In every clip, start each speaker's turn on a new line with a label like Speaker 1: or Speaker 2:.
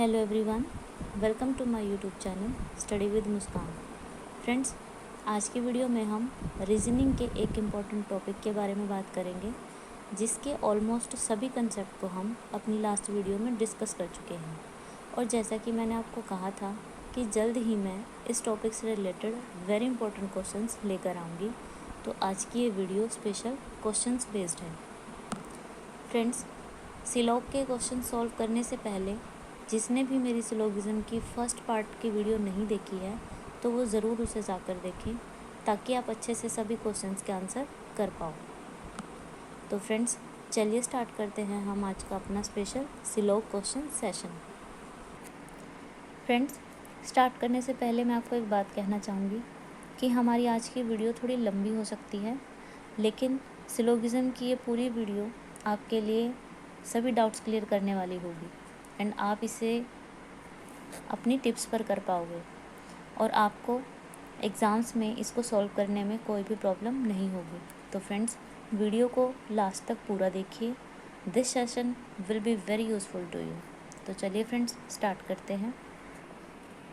Speaker 1: Hello everyone, welcome to my YouTube channel study with Muskan. Friends, आज की video में हम रीजनिंग के एक इम्पॉर्टेंट टॉपिक के बारे में बात करेंगे, जिसके ऑलमोस्ट सभी कंसेप्ट को हम अपनी लास्ट वीडियो में डिस्कस कर चुके हैं। और जैसा कि मैंने आपको कहा था कि जल्द ही मैं इस टॉपिक से रिलेटेड वेरी इंपॉर्टेंट क्वेश्चंस लेकर आऊँगी, तो आज की ये वीडियो स्पेशल क्वेश्चंस बेस्ड है। फ्रेंड्स, सिलॉग के क्वेश्चन सॉल्व करने से पहले जिसने भी मेरी सिलोगिज्म की फ़र्स्ट पार्ट की वीडियो नहीं देखी है तो वो ज़रूर उसे जाकर देखें, ताकि आप अच्छे से सभी क्वेश्चंस के आंसर कर पाओ। तो फ्रेंड्स, चलिए स्टार्ट करते हैं हम आज का अपना special syllogism question session. Friends, start करने से पहले मैं आपको एक बात कहना चाहूँगी कि हमारी आज की वीडियो थोड़ी लंबी हो सकती है, लेकिन सिलोगिज्म की ये पूरी वीडियो आपके लिए सभी डाउट्स क्लियर करने वाली होगी एंड आप इसे अपनी टिप्स पर कर पाओगे और आपको एग्ज़ाम्स में इसको सॉल्व करने में कोई भी प्रॉब्लम नहीं होगी। तो फ्रेंड्स, वीडियो को लास्ट तक पूरा देखिए। This session will be very useful to you. तो चलिए फ्रेंड्स, स्टार्ट करते हैं।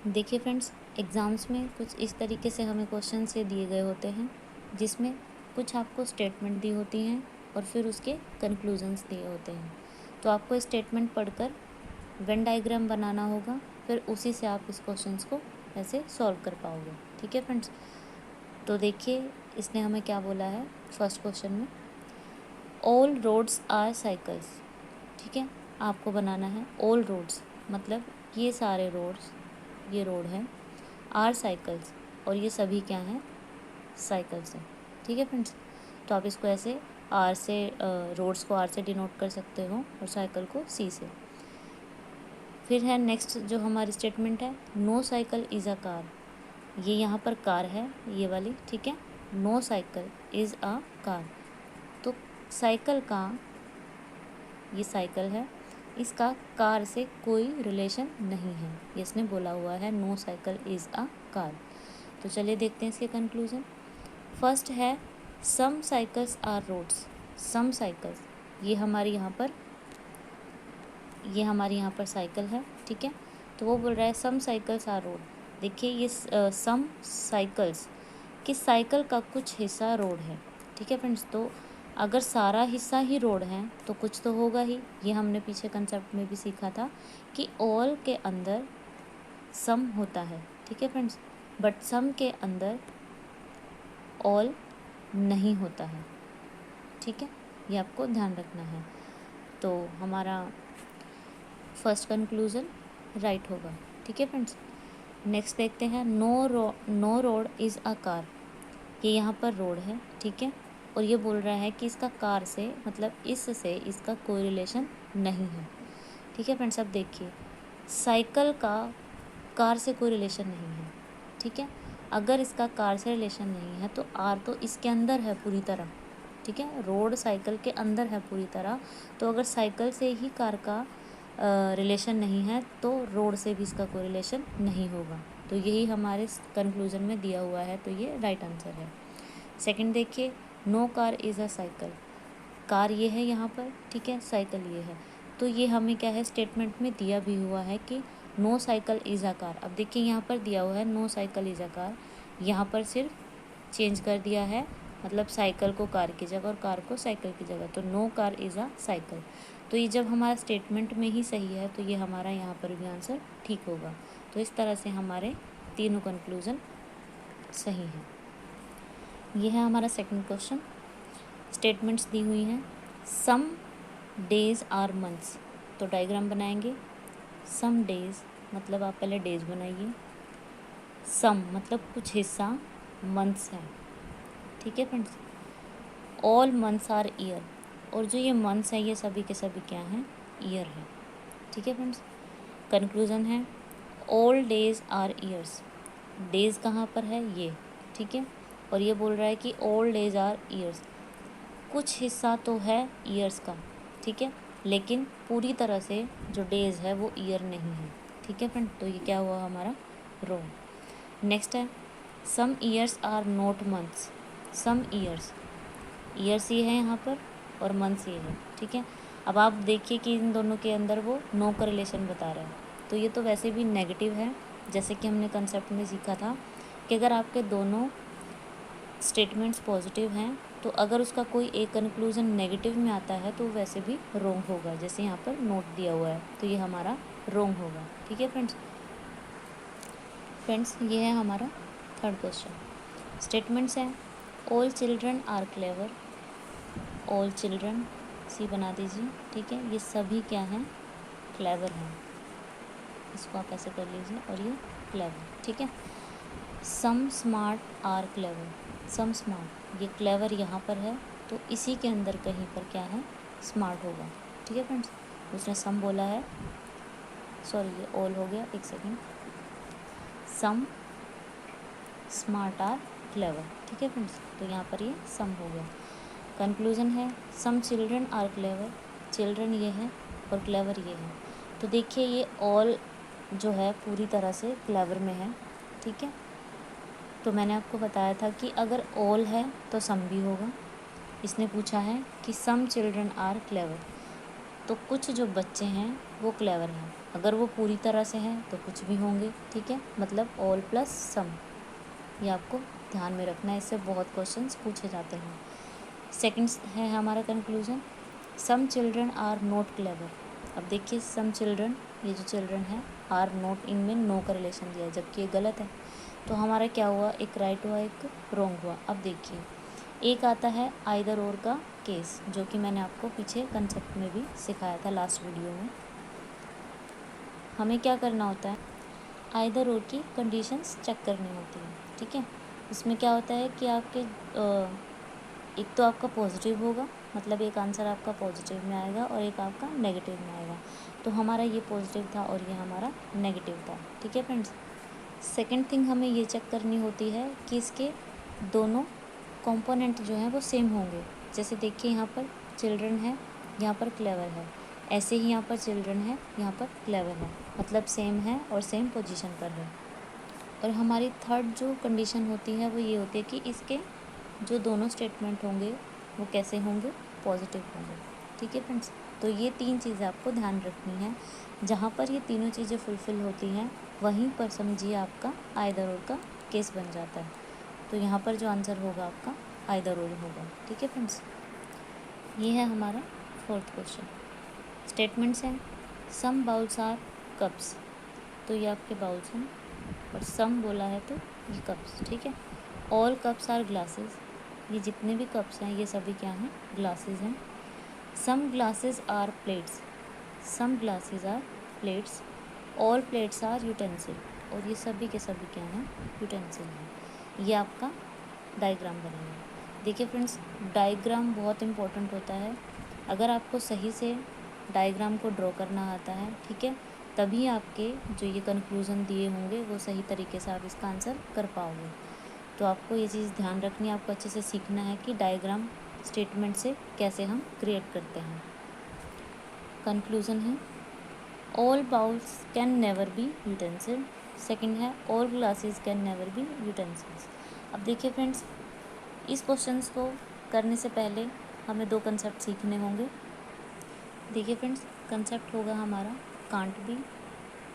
Speaker 1: देखिए फ्रेंड्स, एग्ज़ाम्स में कुछ इस तरीके से हमें क्वेश्चन ये दिए गए होते हैं, जिसमें कुछ आपको स्टेटमेंट दी होती हैं और फिर उसके कंक्लूजन्स दिए होते हैं। तो आपको स्टेटमेंट पढ़कर वेन डायग्राम बनाना होगा, फिर उसी से आप इस क्वेश्चंस को ऐसे सॉल्व कर पाओगे। ठीक है फ्रेंड्स, तो देखिए इसने हमें क्या बोला है फर्स्ट क्वेश्चन में, ऑल रोड्स आर साइकिल्स। ठीक है, आपको बनाना है ऑल रोड्स, मतलब ये सारे रोड्स, ये रोड है, आर साइकिल्स, और ये सभी क्या हैं, साइकिल्स हैं। ठीक है फ्रेंड्स, तो आप इसको ऐसे आर से रोड्स को आर से डिनोट कर सकते हो और साइकिल को सी से। फिर है नेक्स्ट जो हमारी स्टेटमेंट है, no cycle is a car. ये यहाँ पर कार है, ये वाली। ठीक है, no cycle is a car, तो साइकिल का, ये साइकिल है, इसका कार से कोई रिलेशन नहीं है, ये इसने बोला हुआ है no cycle is a car. तो चलिए देखते हैं इसके कंक्लूजन। फर्स्ट है, some cycles are roads. Some cycles, ये हमारी यहाँ पर साइकिल है। ठीक है, तो वो बोल रहा है सम साइकिल्स आर रोड। देखिए ये सम साइकिल्स, कि साइकिल का कुछ हिस्सा रोड है। ठीक है फ्रेंड्स, तो अगर सारा हिस्सा ही रोड है तो कुछ तो होगा ही। ये हमने पीछे कंसेप्ट में भी सीखा था कि ऑल के अंदर सम होता है। ठीक है फ्रेंड्स, बट सम के अंदर ऑल नहीं होता है। ठीक है, ये आपको ध्यान रखना है। तो हमारा फर्स्ट कंक्लूज़न राइट होगा। ठीक है फ्रेंड्स, नेक्स्ट देखते हैं, no road is a car. ये यहाँ पर रोड है। ठीक है, और ये बोल रहा है कि इसका कार से, मतलब इससे इसका कोई रिलेशन नहीं है। ठीक है फ्रेंड्स, अब देखिए साइकिल का कार से कोई रिलेशन नहीं है। ठीक है, अगर इसका कार से रिलेशन नहीं है तो आर तो इसके अंदर है पूरी तरह। ठीक है, रोड साइकिल के अंदर है पूरी तरह, तो अगर साइकिल से ही कार का रिलेशन नहीं है तो रोड से भी इसका कोई रिलेशन नहीं होगा। तो यही हमारे कंक्लूजन में दिया हुआ है, तो ये राइट आंसर है। सेकंड देखिए, no car is a cycle. Car ये है यहाँ पर, ठीक है, साइकिल ये है, तो ये हमें क्या है स्टेटमेंट में दिया भी हुआ है कि no cycle is a car. अब देखिए यहाँ पर दिया हुआ है no cycle is a car, यहाँ पर सिर्फ चेंज कर दिया है, मतलब साइकिल को कार की जगह और कार को साइकिल की जगह, तो no car is a cycle. तो ये जब हमारा स्टेटमेंट में ही सही है तो ये हमारा यहाँ पर भी आंसर ठीक होगा। तो इस तरह से हमारे तीनों कंक्लूज़न सही हैं। ये है हमारा सेकंड क्वेश्चन। स्टेटमेंट्स दी हुई हैं, सम डेज आर मंथ्स। तो डायग्राम बनाएंगे। सम डेज मतलब आप पहले डेज बनाइए, सम मतलब कुछ हिस्सा, मंथ्स है। ठीक है friends, all months are year, और जो ये मंथ्स हैं ये सभी के सभी क्या हैं, ईयर है। ठीक है फ्रेंड्स, कंक्लूज़न है all days are years. Days कहाँ पर है, ये। ठीक है, और ये बोल रहा है कि ऑल डेज आर ईयर्स, कुछ हिस्सा तो है ईयर्स का। ठीक है, लेकिन पूरी तरह से जो डेज है वो ईयर नहीं है। ठीक है फ्रेंड, तो ये क्या हुआ हमारा, रॉन्ग। नेक्स्ट है, some years are not months. Some years, years ये है यहाँ पर और मंथ्स ये है। ठीक है, अब आप देखिए कि इन दोनों के अंदर वो नो का रिलेशन बता रहा है। तो ये तो वैसे भी नेगेटिव है, जैसे कि हमने कंसेप्ट में सीखा था कि अगर आपके दोनों स्टेटमेंट्स पॉजिटिव हैं तो अगर उसका कोई एक कंक्लूज़न नेगेटिव में आता है तो वैसे भी रॉन्ग होगा, जैसे यहाँ पर नोट दिया हुआ है, तो ये हमारा रॉन्ग होगा। ठीक है फ्रेंड्स, ये है हमारा थर्ड क्वेश्चन। स्टेटमेंट्स हैं, all children are clever, all children C बना दीजिए। ठीक है, ये सभी क्या हैं, क्लेवर हैं, इसको आप ऐसे कर लीजिए और ये क्लेवर। ठीक है, some smart are clever, some smart, ये क्लेवर यहाँ पर है तो इसी के अंदर कहीं पर क्या है, स्मार्ट होगा। ठीक है फ्रेंड्स, उसने सम बोला है, सॉरी ये ऑल हो गया, एक second, some smart are clever. ठीक है फ्रेंड्स, तो यहाँ पर ये सम हो गया। कंक्लूज़न है, some children are clever, children ये है और क्लेवर ये है। तो देखिए ये ऑल जो है पूरी तरह से क्लेवर में है। ठीक है, तो मैंने आपको बताया था कि अगर ऑल है तो सम भी होगा। इसने पूछा है कि सम चिल्ड्रन आर क्लेवर, तो कुछ जो बच्चे हैं वो क्लेवर हैं, अगर वो पूरी तरह से हैं तो कुछ भी होंगे। ठीक है, मतलब ऑल प्लस सम, ये आपको ध्यान में रखना है, इससे बहुत क्वेश्चंस पूछे जाते हैं। सेकंड है हमारा conclusion, some children are not clever. अब देखिए सम चिल्ड्रन, ये जो चिल्ड्रन है, आर नॉट, इनमें नो का रिलेशन दिया है, जबकि ये गलत है। तो हमारा क्या हुआ, एक राइट हुआ एक रॉन्ग हुआ। अब देखिए एक आता है आइदर और का केस, जो कि मैंने आपको पीछे कंसेप्ट में भी सिखाया था लास्ट वीडियो में। हमें क्या करना होता है, आइदर और की कंडीशंस चेक करनी होती है। ठीक है, इसमें क्या होता है कि आपके एक तो आपका पॉजिटिव होगा, मतलब एक आंसर आपका पॉजिटिव में आएगा और एक आपका नेगेटिव में आएगा। तो हमारा ये पॉजिटिव था और ये हमारा नेगेटिव था। ठीक है फ्रेंड्स, सेकंड थिंग हमें ये चेक करनी होती है कि इसके दोनों कंपोनेंट जो हैं वो सेम होंगे। जैसे देखिए यहाँ पर चिल्ड्रन है, यहाँ पर क्लेवर है, ऐसे ही यहाँ पर चिल्ड्रन है, यहाँ पर क्लेवर है, मतलब सेम है और सेम पोजीशन पर है। और हमारी थर्ड जो कंडीशन होती है वो ये होती है कि इसके जो दोनों स्टेटमेंट होंगे वो कैसे होंगे, पॉजिटिव होंगे। ठीक है फ्रेंड्स, तो ये तीन चीज़ें आपको ध्यान रखनी है। जहाँ पर ये तीनों चीज़ें फुलफ़िल होती हैं वहीं पर समझिए आपका आइदर और का केस बन जाता है। तो यहाँ पर जो आंसर होगा आपका आइदर और होगा। ठीक है फ्रेंड्स, ये है हमारा फोर्थ क्वेश्चन। स्टेटमेंट्स हैं, सम बाउल्स आर कप्स, तो ये आपके बाउल्स हैं, और सम बोला है तो ये कप्स। ठीक है, ऑल कप्स आर ग्लासेस, ये जितने भी कप्स हैं ये सभी क्या हैं, ग्लासेस हैं। Some glasses are plates, some glasses are plates, all plates are utensil, और ये सभी के सभी क्या हैं, यूटेंसिल हैं। ये आपका डायग्राम बनेगा। देखिए फ्रेंड्स, डायग्राम बहुत इम्पोर्टेंट होता है। अगर आपको सही से डायग्राम को ड्रॉ करना आता है, ठीक है, तभी आपके जो ये कंक्लूज़न दिए होंगे वो सही तरीके से आप इसका आंसर कर पाओगे। तो आपको ये चीज़ ध्यान रखनी है, आपको अच्छे से सीखना है कि डायग्राम स्टेटमेंट से कैसे हम क्रिएट करते हैं। कंक्लूज़न है, all bowls can never be utensil. Second है, all glasses can never be utensils. अब देखिए फ्रेंड्स, इस क्वेश्चंस को करने से पहले हमें दो कंसेप्ट सीखने होंगे। देखिए फ्रेंड्स, कंसेप्ट होगा हमारा कांट बी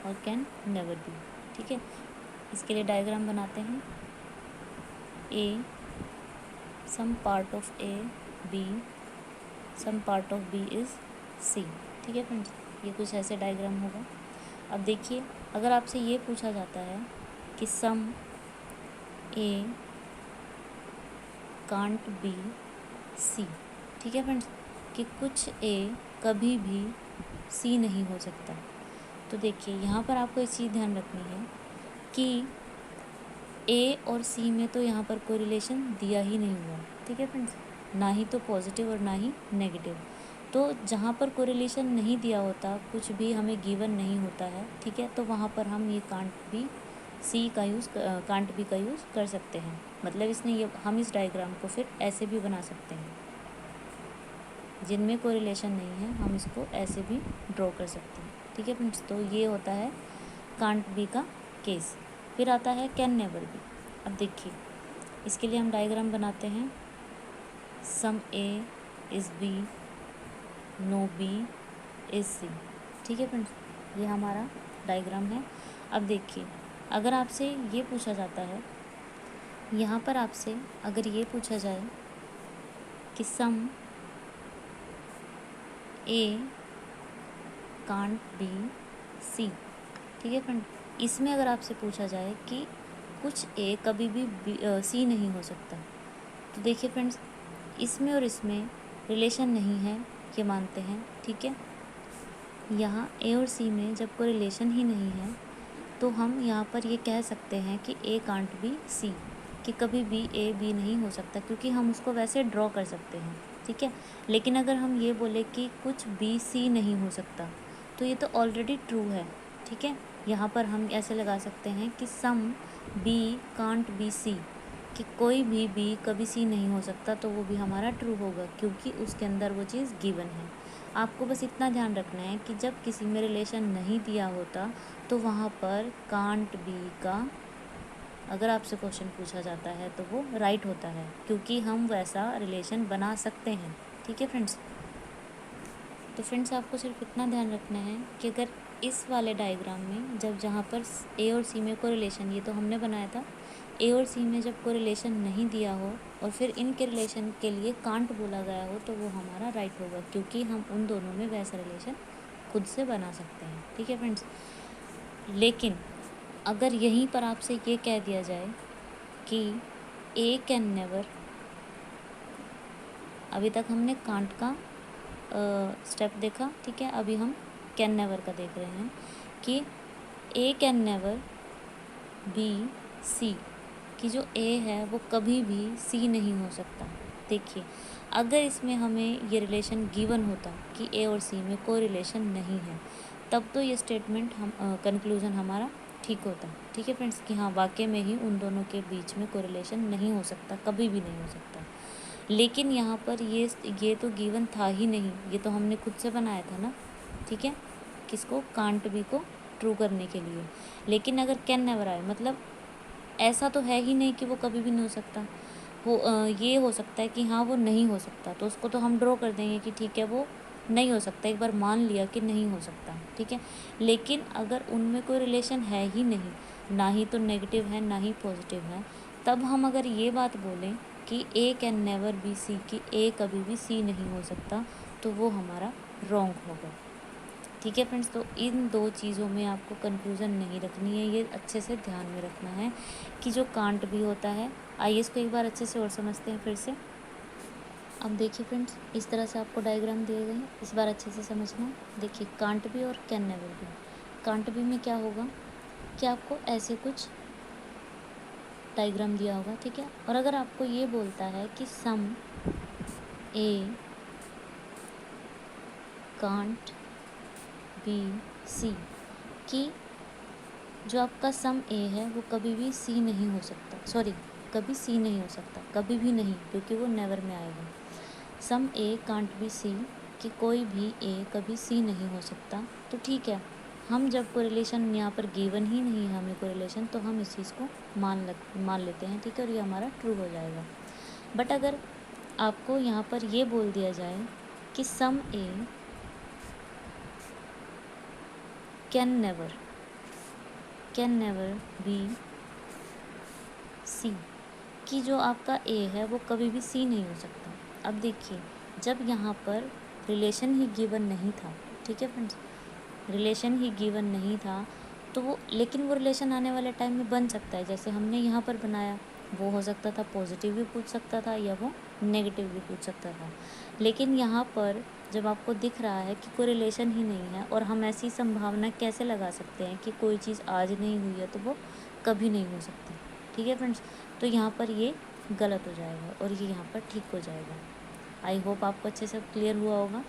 Speaker 1: और कैन नेवर बी। ठीक है, इसके लिए डायग्राम बनाते हैं। A, some part of A, B, some part of B is C. ठीक है फ्रेंड्स, ये कुछ ऐसे डायग्राम होगा। अब देखिए, अगर आपसे ये पूछा जाता है कि सम ए कांट बी सी, ठीक है फ्रेंड्स, कि कुछ ए कभी भी सी नहीं हो सकता। तो देखिए यहाँ पर आपको एक चीज़ ध्यान रखनी है कि ए और सी में तो यहाँ पर कोई रिलेशन दिया ही नहीं हुआ। ठीक है फ्रेंड्स, ना ही तो पॉजिटिव और ना ही नेगेटिव। तो जहाँ पर कोई रिलेशन नहीं दिया होता, कुछ भी हमें गिवन नहीं होता है, ठीक है, तो वहाँ पर हम ये कांट बी सी का यूज़, कांट बी का यूज़ कर सकते हैं। मतलब इसने ये, हम इस डायग्राम को फिर ऐसे भी बना सकते हैं, जिनमें कोई रिलेशन नहीं है हम इसको ऐसे भी ड्रॉ कर सकते हैं। ठीक है फ्रेंड्स, तो ये होता है कांट बी का केस। फिर आता है कैन नेवर बी। अब देखिए, इसके लिए हम डायग्राम बनाते हैं। Some A is B, no B is C. ठीक है फ्रेंड्स, ये हमारा डायग्राम है। अब देखिए, अगर आपसे ये पूछा जाता है, यहाँ पर आपसे अगर ये पूछा जाए कि सम ए कांट बी सी, ठीक है फ्रेंड, इसमें अगर आपसे पूछा जाए कि कुछ ए कभी भी सी नहीं हो सकता, तो देखिए फ्रेंड्स, इसमें और इसमें रिलेशन नहीं है, ये मानते हैं, ठीक है। यहाँ ए और सी में जब कोई रिलेशन ही नहीं है तो हम यहाँ पर ये कह सकते हैं कि ए कांट बी सी, कि कभी भी ए बी नहीं हो सकता, क्योंकि हम उसको वैसे ड्रॉ कर सकते हैं, ठीक है। लेकिन अगर हम ये बोले कि कुछ बी सी नहीं हो सकता, तो ये तो ऑलरेडी ट्रू है, ठीक है। यहाँ पर हम ऐसे लगा सकते हैं कि some B can't be C, कि कोई भी बी कभी सी नहीं हो सकता, तो वो भी हमारा ट्रू होगा, क्योंकि उसके अंदर वो चीज़ गिवन है। आपको बस इतना ध्यान रखना है कि जब किसी में रिलेशन नहीं दिया होता तो वहाँ पर कांट बी का अगर आपसे क्वेश्चन पूछा जाता है तो वो राइट होता है, क्योंकि हम वैसा रिलेशन बना सकते हैं, ठीक है फ्रेंड्स। तो फ्रेंड्स, आपको सिर्फ इतना ध्यान रखना है कि अगर इस वाले डायग्राम में जब जहाँ पर ए और सी में कोई रिलेशन, ये तो हमने बनाया था, ए और सी में जब कोई रिलेशन नहीं दिया हो और फिर इनके रिलेशन के लिए कांट बोला गया हो, तो वो हमारा राइट होगा, क्योंकि हम उन दोनों में वैसा रिलेशन खुद से बना सकते हैं, ठीक है फ्रेंड्स। लेकिन अगर यहीं पर आपसे ये कह दिया जाए कि ए कैन नेवर, अभी तक हमने कांट का स्टेप देखा, ठीक है, अभी हम कैन नेवर का देख रहे हैं कि ए कैन नेवर बी सी, कि जो ए है वो कभी भी सी नहीं हो सकता। देखिए, अगर इसमें हमें ये रिलेशन गिवन होता कि ए और सी में कोई रिलेशन नहीं है, तब तो ये स्टेटमेंट हम कंक्लूज़न हमारा ठीक होता, ठीक है फ्रेंड्स, कि हाँ वाकई में ही उन दोनों के बीच में कोई रिलेशन नहीं हो सकता, कभी भी नहीं हो सकता। लेकिन यहाँ पर ये तो गिवन था ही नहीं, ये तो हमने खुद से बनाया था ना, ठीक है, किसको, कांट बी को ट्रू करने के लिए। लेकिन अगर कैन नेवर आए, मतलब ऐसा तो है ही नहीं कि वो कभी भी नहीं हो सकता, ये हो सकता है कि हाँ वो नहीं हो सकता, तो उसको तो हम ड्रॉ कर देंगे कि ठीक है वो नहीं हो सकता, एक बार मान लिया कि नहीं हो सकता, ठीक है। लेकिन अगर उनमें कोई रिलेशन है ही नहीं, ना ही तो नेगेटिव है ना ही पॉजिटिव है, तब हम अगर ये बात बोलें कि ए कैन नेवर बी सी, कि ए कभी भी सी नहीं हो सकता, तो वो हमारा रॉन्ग होगा, ठीक है फ्रेंड्स। तो इन दो चीज़ों में आपको कंफ्यूजन नहीं रखनी है, ये अच्छे से ध्यान में रखना है कि जो कांट भी होता है, आइए इसको एक बार अच्छे से और समझते हैं फिर से। अब देखिए फ्रेंड्स, इस तरह से आपको डायग्राम दिए गए हैं, इस बार अच्छे से समझना। देखिए, कांट भी और कैन नेवर भी। कांट भी में क्या होगा कि आपको ऐसे कुछ डायग्राम दिया होगा, ठीक है, और अगर आपको ये बोलता है कि सम ए कांट बी सी, कि जो आपका सम ए है वो कभी भी सी नहीं हो सकता, सॉरी कभी सी नहीं हो सकता, कभी भी नहीं, क्योंकि वो नेवर में आएगा। सम ए कांट बी सी, कि कोई भी ए कभी सी नहीं हो सकता, तो ठीक है, हम जब कोई रिलेशन यहाँ पर गिवन ही नहीं है हमें कोई रिलेशन, तो हम इस चीज़ को मान लेते हैं, ठीक है, और ये हमारा ट्रू हो जाएगा। बट अगर आपको यहाँ पर ये बोल दिया जाए कि सम ए कैन नेवर बी सी, कि जो आपका ए है वो कभी भी सी नहीं हो सकता। अब देखिए, जब यहाँ पर रिलेशन ही गिवन नहीं था, ठीक है फ्रेंड्स, रिलेशन ही गिवन नहीं था, तो वो, लेकिन वो रिलेशन आने वाले टाइम में बन सकता है, जैसे हमने यहाँ पर बनाया, वो हो सकता था पॉजिटिव भी पूछ सकता था या वो नेगेटिव भी पूछ सकता था। लेकिन यहाँ पर जब आपको दिख रहा है कि कोई रिलेशन ही नहीं है, और हम ऐसी संभावना कैसे लगा सकते हैं कि कोई चीज़ आज नहीं हुई है तो वो कभी नहीं हो सकती, ठीक है फ्रेंड्स, तो यहाँ पर ये गलत हो जाएगा और ये यहाँ पर ठीक हो जाएगा। आई होप आपको अच्छे से क्लियर हुआ होगा।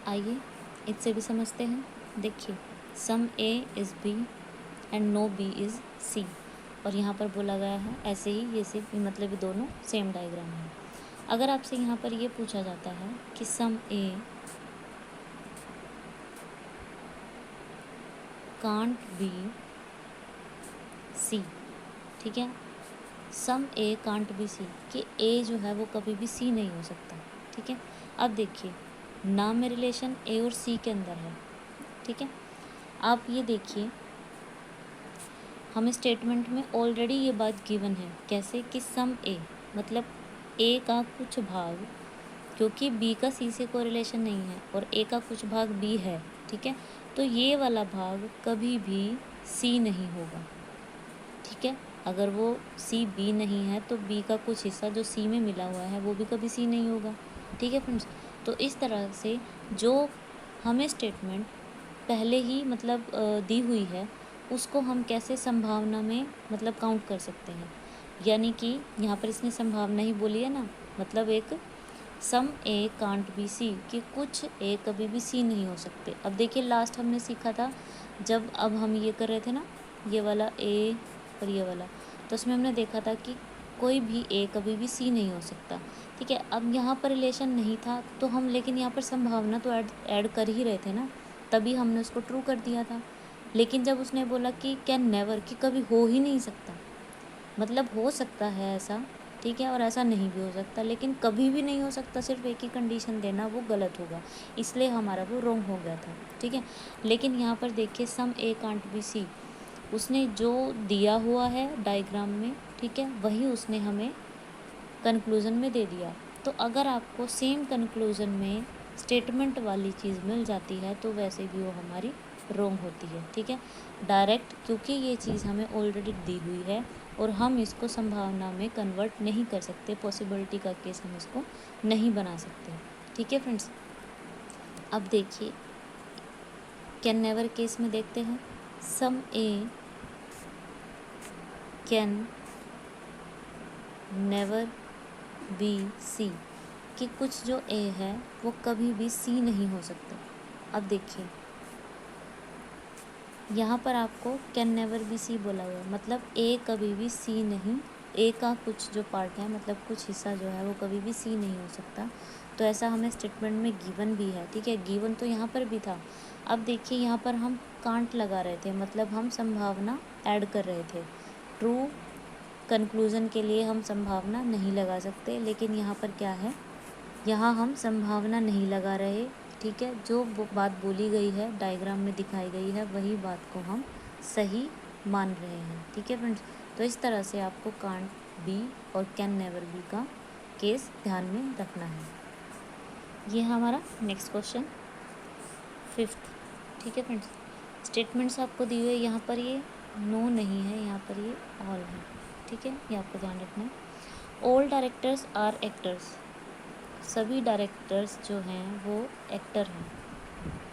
Speaker 1: आइए इससे भी समझते हैं। देखिए, some A is B and no B is C, और यहाँ पर बोला गया है ऐसे ही, ये सिर्फ मतलब ये दोनों सेम डायग्राम है। अगर आपसे यहाँ पर ये पूछा जाता है कि सम ए कांट बी सी, ठीक है, सम ए कांट बी सी, कि ए जो है वो कभी भी सी नहीं हो सकता, ठीक है। अब देखिए, नाम में रिलेशन ए और सी के अंदर है, ठीक है। आप ये देखिए, हमें स्टेटमेंट में ऑलरेडी ये बात गिवन है, कैसे कि सम ए मतलब ए का कुछ भाग, क्योंकि बी का सी से कोरिलेशन नहीं है और ए का कुछ भाग बी है, ठीक है, तो ये वाला भाग कभी भी सी नहीं होगा, ठीक है। अगर वो सी बी नहीं है तो बी का कुछ हिस्सा जो सी में मिला हुआ है वो भी कभी सी नहीं होगा, ठीक है फ्रेंड्स। तो इस तरह से जो हमें स्टेटमेंट पहले ही मतलब दी हुई है उसको हम कैसे संभावना में मतलब काउंट कर सकते हैं, यानी कि यहाँ पर इसने संभावना ही बोली है ना, मतलब एक सम ए कांट बी सी, कि कुछ ए कभी भी सी नहीं हो सकते। अब देखिए लास्ट हमने सीखा था जब अब हम ये कर रहे थे ना, ये वाला ए और ये वाला, तो उसमें हमने देखा था कि कोई भी ए कभी भी सी नहीं हो सकता, ठीक है। अब यहाँ पर रिलेशन नहीं था तो हम, लेकिन यहाँ पर संभावना तो ऐड कर ही रहे थे ना, तभी हमने उसको ट्रू कर दिया था। लेकिन जब उसने बोला कि कैन नेवर, कि कभी हो ही नहीं सकता, मतलब हो सकता है ऐसा, ठीक है, और ऐसा नहीं भी हो सकता, लेकिन कभी भी नहीं हो सकता, सिर्फ एक ही कंडीशन देना वो गलत होगा, इसलिए हमारा वो रॉन्ग हो गया था, ठीक है। लेकिन यहाँ पर देखिए सम ए कांट बी सी, उसने जो दिया हुआ है डायग्राम में, ठीक है, वही उसने हमें कंक्लूज़न में दे दिया। तो अगर आपको सेम कंक्लूज़न में स्टेटमेंट वाली चीज़ मिल जाती है तो वैसे भी वो हमारी रॉन्ग होती है, ठीक है। डायरेक्ट, क्योंकि ये चीज़ हमें ऑलरेडी दी हुई है और हम इसको संभावना में कन्वर्ट नहीं कर सकते, पॉसिबिलिटी का केस हम इसको नहीं बना सकते, ठीक है फ्रेंड्स। अब देखिए कैन नेवर केस में देखते हैं, some A can never B C, कि कुछ जो ए है वो कभी भी सी नहीं हो सकता। अब देखिए यहाँ पर आपको कैन नेवर बी सी बोला हुआ है, मतलब ए कभी भी सी नहीं, ए का कुछ जो पार्ट है मतलब कुछ हिस्सा जो है वो कभी भी सी नहीं हो सकता। तो ऐसा हमें स्टेटमेंट में गिवन भी है, ठीक है, गिवन तो यहाँ पर भी था। अब देखिए यहाँ पर हम कांट लगा रहे थे, मतलब हम संभावना ऐड कर रहे थे, ट्रू कंक्लूज़न के लिए हम संभावना नहीं लगा सकते, लेकिन यहाँ पर क्या है, यहाँ हम संभावना नहीं लगा रहे, ठीक है, जो बात बोली गई है डायग्राम में दिखाई गई है वही बात को हम सही मान रहे हैं, ठीक है फ्रेंड्स। तो इस तरह से आपको कांट बी और कैन नेवर बी का केस ध्यान में रखना है। ये है हमारा नेक्स्ट क्वेश्चन 5th, ठीक है फ्रेंड्स। स्टेटमेंट्स आपको दी हुई है, यहाँ पर ये नो नहीं है, यहाँ पर ये ऑल है, ठीक है, ये आपको ध्यान रखना है। ऑल डायरेक्टर्स आर एक्टर्स, सभी डायरेक्टर्स जो हैं वो एक्टर हैं,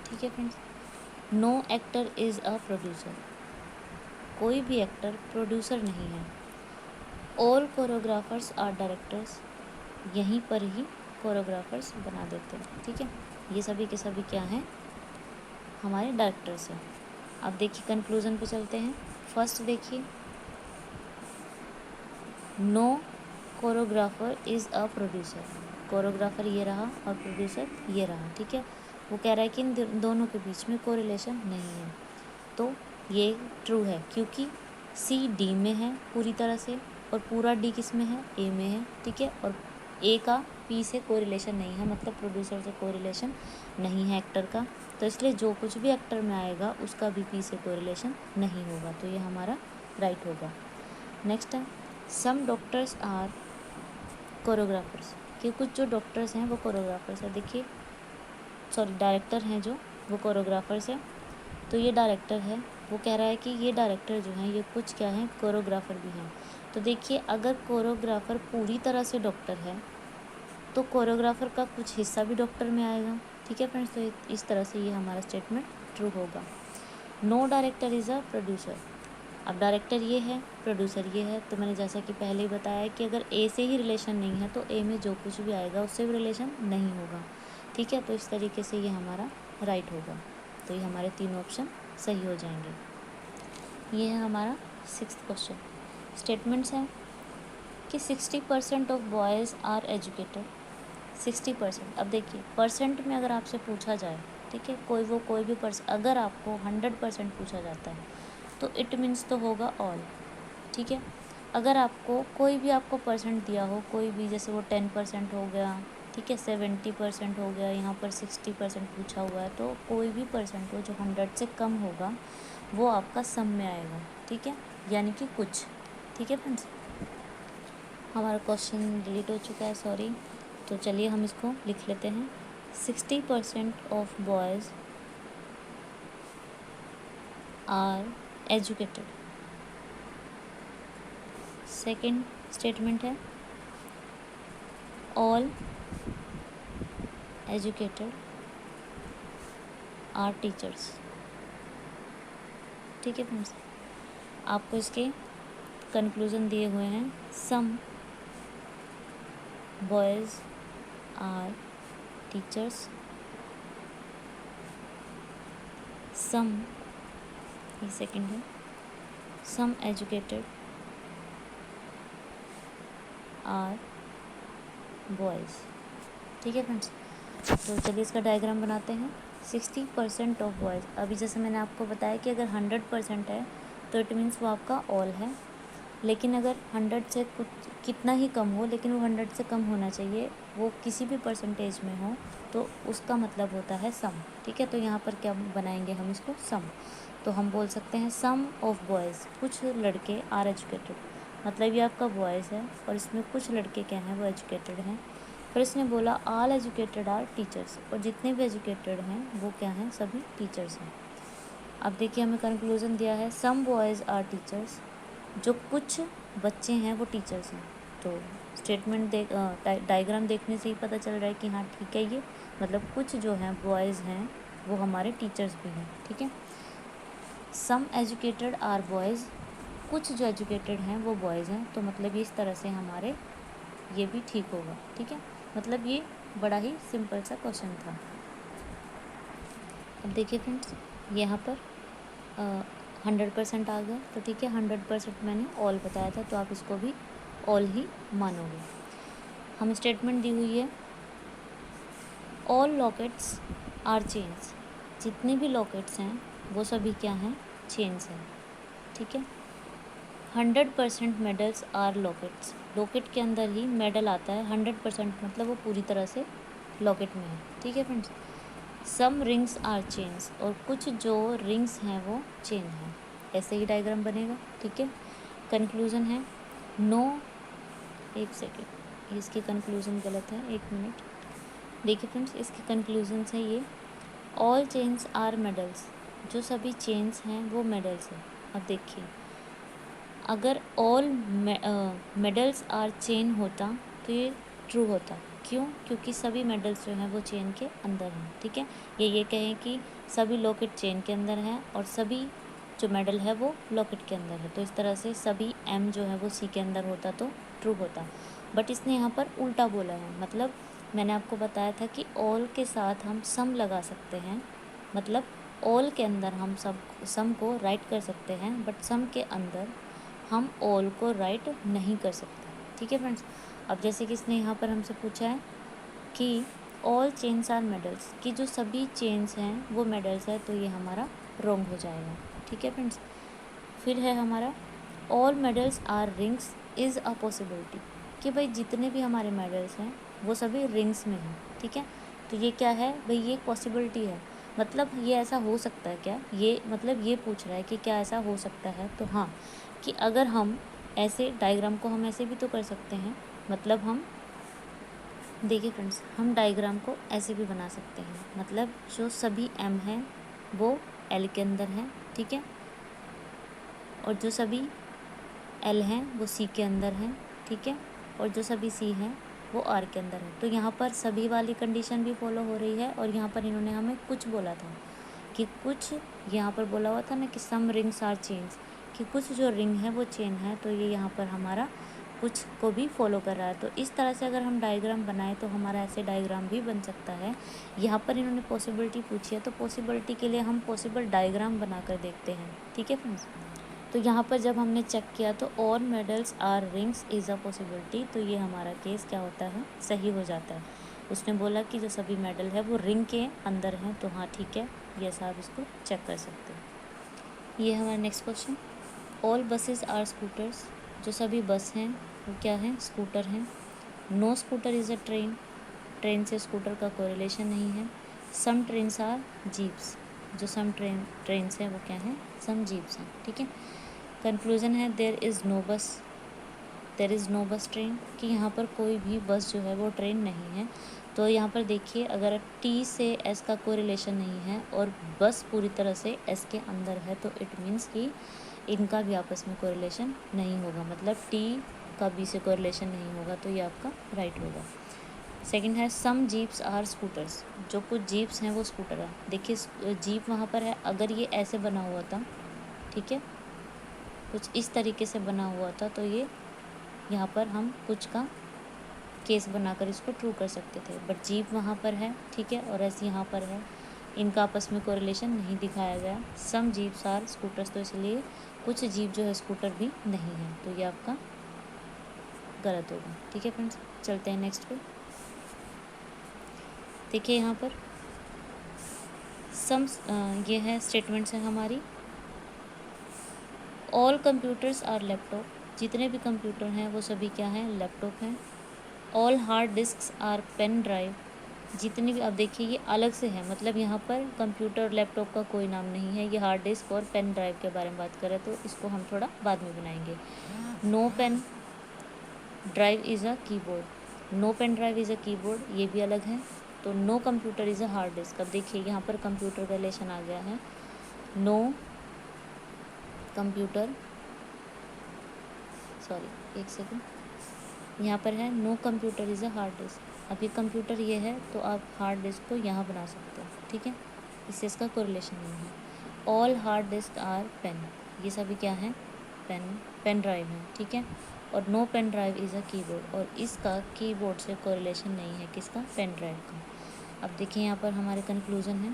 Speaker 1: ठीक है friends. No actor is a producer, कोई भी एक्टर प्रोड्यूसर नहीं है। ऑल कोरियोग्राफर्स आर डायरेक्टर्स, यहीं पर ही कोरियोग्राफर्स बना देते हैं, ठीक है। ये सभी के सभी क्या हैं, हमारे डायरेक्टर्स हैं। अब देखिए कंक्लूज़न पे चलते हैं। फर्स्ट देखिए, no choreographer is a producer, choreographer ये रहा और प्रोड्यूसर ये रहा, ठीक है। वो कह रहा है कि इन दोनों के बीच में कोरिलेशन नहीं है, तो ये ट्रू है, क्योंकि सी डी में है पूरी तरह से और पूरा डी किस में है, ए में है, ठीक है, और ए का पी से कोरिलेशन नहीं है, मतलब प्रोड्यूसर से कोरिलेशन नहीं है एक्टर का, तो इसलिए जो कुछ भी एक्टर में आएगा उसका भी पी से कोरिलेशन नहीं होगा, तो ये हमारा राइट होगा। नेक्स्ट है, सम डॉक्टर्स आर कोरियोग्राफर्स, कि कुछ जो डॉक्टर्स हैं वो कोरियोग्राफर्स है। देखिए सॉरी डायरेक्टर हैं जो वो कोरियोग्राफर्स है, तो ये डायरेक्टर है, वो कह रहा है कि ये डायरेक्टर जो हैं ये कुछ क्या हैं, कोरियोग्राफर भी हैं। तो देखिए अगर कोरियोग्राफर पूरी तरह से डॉक्टर है तो कोरियोग्राफर का कुछ हिस्सा भी डॉक्टर में आएगा, ठीक है फ्रेंड्स। तो इस तरह से ये हमारा स्टेटमेंट ट्रू होगा। No director is a producer, अब डायरेक्टर ये है, प्रोड्यूसर ये है, तो मैंने जैसा कि पहले ही बताया कि अगर ए से ही रिलेशन नहीं है तो ए में जो कुछ भी आएगा उससे भी रिलेशन नहीं होगा, ठीक है। तो इस तरीके से ये हमारा राइट होगा, तो ये हमारे तीनों ऑप्शन सही हो जाएंगे। ये है हमारा 6th क्वेश्चन। स्टेटमेंट्स हैं कि 60% ऑफ बॉयज़ आर एजुकेटेड, 60%। अब देखिए परसेंट में अगर आपसे पूछा जाए, ठीक है, कोई भी अगर आपको 100% पूछा जाता है तो इट मीन्स तो होगा ऑल, ठीक है। अगर आपको कोई भी आपको परसेंट दिया हो, कोई भी, जैसे वो 10% हो गया, ठीक है, 70% हो गया, यहाँ पर 60% पूछा हुआ है, तो कोई भी परसेंट हो जो 100 से कम होगा वो आपका सम में आएगा, ठीक है, यानी कि कुछ। ठीक है फ्रेंड्स, हमारा क्वेश्चन डिलीट हो चुका है, सॉरी। तो चलिए हम इसको लिख लेते हैं। 60% of boys are educated. Second statement है ऑल एजुकेटेड आर टीचर्स। ठीक है फ्रेंड्स, आपको इसके कंक्लूज़न दिए हुए हैं। Some boys are teachers, some, ये सेकंड है, सम एजुकेटेड आर बॉयज़। ठीक है फ्रेंड्स, तो चलिए इसका डायग्राम बनाते हैं। 60% ऑफ बॉयज़, अभी जैसे मैंने आपको बताया कि अगर 100% है तो इट मीन्स वो आपका ऑल है, लेकिन अगर 100 से कुछ कितना ही कम हो, लेकिन वो 100 से कम होना चाहिए, वो किसी भी परसेंटेज में हो, तो उसका मतलब होता है सम। ठीक है, तो यहाँ पर क्या बनाएंगे हम इसको, सम। तो हम बोल सकते हैं सम ऑफ बॉयज़, कुछ लड़के आर एजुकेटेड, मतलब ये आपका बॉयज़ है और इसमें कुछ लड़के क्या हैं, वो एजुकेटेड हैं। फिर इसने बोला ऑल एजुकेटेड आर टीचर्स, और जितने भी एजुकेटेड हैं वो क्या हैं, सभी टीचर्स हैं। अब देखिए हमें कंक्लूज़न दिया है सम बॉयज़ आर टीचर्स, जो कुछ बच्चे हैं वो टीचर्स हैं। तो स्टेटमेंट डायग्राम देखने से ही पता चल रहा है कि हाँ ठीक है, ये मतलब कुछ जो हैं बॉयज़ हैं वो हमारे टीचर्स भी हैं। ठीक है, सम एजुकेटेड आर बॉयज़, कुछ जो एजुकेटेड हैं वो बॉयज़ हैं, तो मतलब ये इस तरह से हमारे ये भी ठीक होगा। ठीक है, मतलब ये बड़ा ही सिंपल सा क्वेश्चन था। अब देखिए फ्रेंड्स, यहाँ पर 100% आ गया, तो ठीक है, 100% मैंने ऑल बताया था, तो आप इसको भी ऑल ही मानोगे। हम स्टेटमेंट दी हुई है ऑल लॉकेट्स आर चेन्स, जितने भी लॉकेट्स हैं वो सभी क्या हैं, चेन्स हैं। ठीक है, 100% मेडल्स आर लॉकेट्स, लॉकेट के अंदर ही मेडल आता है, 100% मतलब वो पूरी तरह से लॉकेट में है। ठीक है friends, some rings are chains, और कुछ जो रिंग्स हैं वो चेन हैं। ऐसे ही डायग्राम बनेगा। ठीक है, कंक्लूज़न है नो, एक सेकेंड, इसकी कंक्लूज़न गलत है, एक मिनट। देखिए फ्रेंड्स, इसके कंक्लूज़न है ये ऑल चेन्स आर मेडल्स, जो सभी चेन्स हैं वो मेडल्स हैं। अब देखिए, अगर ऑल मेडल्स आर चेन होता तो ये ट्रू होता, क्यों, क्योंकि सभी मेडल्स जो हैं वो चेन के अंदर हैं। ठीक है, ये कहें कि सभी लॉकेट चेन के अंदर हैं और सभी जो मेडल है वो लॉकेट के अंदर है, तो इस तरह से सभी एम जो है वो सी के अंदर होता तो ट्रू होता। बट इसने यहाँ पर उल्टा बोला है, मतलब मैंने आपको बताया था कि ऑल के साथ हम सम लगा सकते हैं, मतलब ऑल के अंदर हम सम को राइट कर सकते हैं, बट सम के अंदर हम ऑल को राइट नहीं कर सकते। ठीक है फ्रेंड्स, अब जैसे कि इसने यहाँ पर हमसे पूछा है कि ऑल चेन्स आर मेडल्स, कि जो सभी चेन्स हैं वो मेडल्स है, तो ये हमारा रॉन्ग हो जाएगा। ठीक है फ्रेंड्स, फिर है हमारा all medals are rings is a possibility, कि भाई जितने भी हमारे मेडल्स हैं वो सभी रिंग्स में हैं। ठीक है, तो ये क्या है भाई, ये पॉसिबिलिटी है, मतलब ये ऐसा हो सकता है क्या, ये मतलब ये पूछ रहा है कि क्या ऐसा हो सकता है। तो हाँ, कि अगर हम ऐसे डायग्राम को हम ऐसे भी तो कर सकते हैं, मतलब हम देखिए फ्रेंड्स, हम डायग्राम को ऐसे भी बना सकते हैं, मतलब जो सभी एम हैं वो एल के अंदर हैं। ठीक है, और जो सभी एल हैं वो सी के अंदर हैं। ठीक है, और जो सभी सी हैं वो आर के अंदर है। तो यहाँ पर सभी वाली कंडीशन भी फॉलो हो रही है, और यहाँ पर इन्होंने हमें कुछ बोला था कि कुछ, यहाँ पर बोला हुआ था ना कि सम रिंग्स आर चेन्स, कि कुछ जो रिंग है वो चेन है, तो ये यहाँ पर हमारा कुछ को भी फॉलो कर रहा है। तो इस तरह से अगर हम डायग्राम बनाएं तो हमारा ऐसे डायग्राम भी बन सकता है। यहाँ पर इन्होंने पॉसिबिलिटी पूछी है, तो पॉसिबिलिटी के लिए हम पॉसिबल डायग्राम बना कर देखते हैं। ठीक है फ्रेंड्स, तो यहाँ पर जब हमने चेक किया तो all medals are rings is a possibility, तो ये हमारा केस क्या होता है, सही हो जाता है। उसने बोला कि जो सभी मेडल है वो रिंग के अंदर हैं, तो हाँ ठीक है, ये आप इसको चेक कर सकते हैं। ये हमारा next question, all buses are scooters, जो सभी बस हैं वो क्या हैं, स्कूटर हैं। No scooter is a train, train से स्कूटर का कोरिलेशन नहीं है। सम ट्रेन्स आर जीप्स, जो सम ट्रेन्स हैं वो क्या हैं, सम जीप्स हैं, ठीक है। कंक्लूजन है there is no bus train, कि यहाँ पर कोई भी बस जो है वो ट्रेन नहीं है। तो यहाँ पर देखिए अगर टी से एस का कोई रिलेशन नहीं है और बस पूरी तरह से एस के अंदर है तो इट मीन्स कि इनका भी आपस में कोई रिलेशन नहीं होगा, मतलब टी का बी से कोई रिलेशन नहीं होगा, तो ये आपका राइट होगा। सेकंड है सम जीप्स आर स्कूटर्स, जो कुछ जीप्स हैं वो स्कूटर है। देखिए जीप वहाँ पर है, अगर ये ऐसे बना हुआ था, ठीक है, कुछ इस तरीके से बना हुआ था, तो ये यहाँ पर हम कुछ का केस बनाकर इसको ट्रू कर सकते थे, बट जीप वहाँ पर है, ठीक है, और ऐसे यहाँ पर है, इनका आपस में कोरिलेशन नहीं दिखाया गया। सम जीप्स आर स्कूटर्स, तो इसलिए कुछ जीप जो है स्कूटर भी नहीं है, तो ये आपका गलत होगा, ठीक है फ्रेंड्स। चलते हैं नेक्स्ट पे। देखिए यहाँ पर सम ये है स्टेटमेंट्स हैं हमारी। ऑल कंप्यूटर्स आर लैपटॉप, जितने भी कंप्यूटर हैं वो सभी क्या हैं, लैपटॉप हैं। All hard disks are pen drive, जितनी भी, अब देखिए ये अलग से है, मतलब यहाँ पर कंप्यूटर लैपटॉप का कोई नाम नहीं है, ये हार्ड डिस्क और पेन ड्राइव के बारे में बात करें, तो इसको हम थोड़ा बाद में बनाएंगे। No pen drive is a keyboard, no pen drive is a keyboard, ये भी अलग है। तो no computer is a hard disk, अब देखिए यहाँ पर कंप्यूटर का रिलेशन आ गया है। नो कंप्यूटर, सॉरी एक सेकेंड, यहाँ पर है no computer is a hard disk. अब ये कंप्यूटर ये है तो आप हार्ड डिस्क को यहाँ बना सकते हो, ठीक है, इससे इसका कोरिलेशन नहीं है। All hard disk are pen, ये सभी क्या है, पेन ड्राइव है, ठीक है। और no pen drive is a keyboard, और इसका कीबोर्ड से कोरिलेशन नहीं है, किसका, पेन ड्राइव का। अब देखिए यहाँ पर हमारे कंक्लूजन है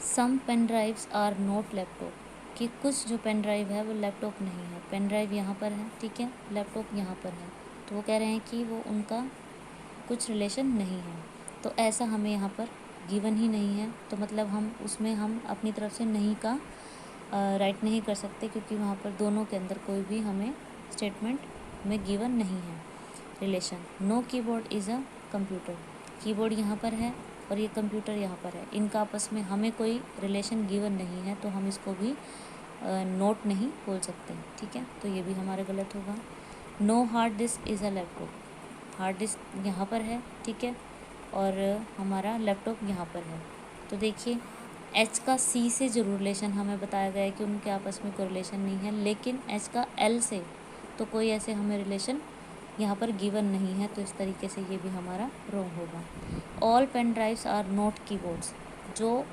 Speaker 1: some pen drives are not laptop, कि कुछ जो पेन ड्राइव है वो लैपटॉप नहीं है। पेन ड्राइव यहाँ पर है, ठीक है, लैपटॉप यहाँ पर है, तो वो कह रहे हैं कि वो उनका कुछ रिलेशन नहीं है। तो ऐसा हमें यहाँ पर गिवन ही नहीं है, तो मतलब हम अपनी तरफ से नहीं का राइट नहीं कर सकते, क्योंकि वहाँ पर दोनों के अंदर कोई भी हमें स्टेटमेंट में गिवन नहीं है relation. No keyboard is a computer, keyboard यहाँ पर है और ये कंप्यूटर यहाँ पर है, इनका आपस में हमें कोई रिलेशन गिवन नहीं है, तो हम इसको भी नोट नहीं बोल सकते, ठीक है, तो ये भी हमारा गलत होगा। No hard disk is a laptop, hard disk यहाँ पर है, ठीक है, और हमारा लैपटॉप यहाँ पर है। तो देखिए एच का सी से जो रिलेशन हमें बताया गया है कि उनके आपस में कोई रिलेशन नहीं है, लेकिन एच का एल से तो कोई ऐसे हमें रिलेशन यहाँ पर गिवन नहीं है, तो इस तरीके से ये भी हमारा रॉन्ग होगा। All pen drives are not keyboards, जो